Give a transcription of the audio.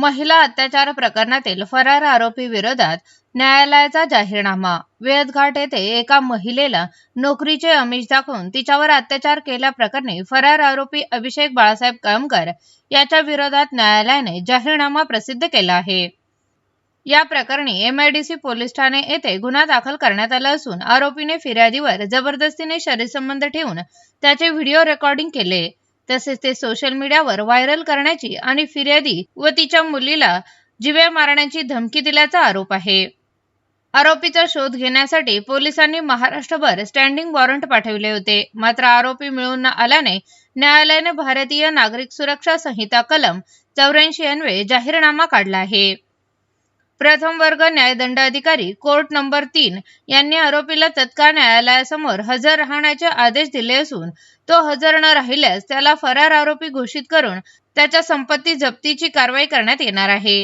महिला अत्याचार प्रकरणातील फरार आरोपी विरोधात न्यायालयाचा जाहीरनामा। वेळघाट येथे एका महिलेला नोकरीचे आमिष दाखवून तिच्यावर अत्याचार केल्याप्रकरणी फरार आरोपी अभिषेक बाळासाहेब कळमकर याच्या विरोधात न्यायालयाने जाहीरनामा प्रसिद्ध केला आहे। या प्रकरणी MIDC पोलीस ठाणे येथे गुन्हा दाखल करण्यात आला असून आरोपीने फिर्यादीवर जबरदस्तीने शरीरसंबंध ठेवून त्याचे व्हिडिओ रेकॉर्डिंग केले, तसेच ते सोशल मीडियावर व्हायरल करण्याची आणि फिर्यादी व तिच्या मुलीला जीवे मारण्याची धमकी दिल्याचा आरोप आहे। आरोपीचा शोध घेण्यासाठी पोलिसांनी महाराष्ट्रभर स्टँडिंग वॉरंट पाठविले होते, मात्र आरोपी मिळून न आल्याने न्यायालयाने भारतीय नागरिक सुरक्षा संहिता कलम 84 अन्वये जाहीरनामा काढला आहे। प्रथम वर्ग न्यायदंड अधिकारी कोर्ट नंबर 3 यांनी आरोपीला तत्काळ न्यायालयासमोर हजर राहण्याचे आदेश दिले असून तो हजर न राहिल्यास त्याला फरार आरोपी घोषित करून त्याच्या संपत्ती जप्तीची कारवाई करण्यात येणार आहे।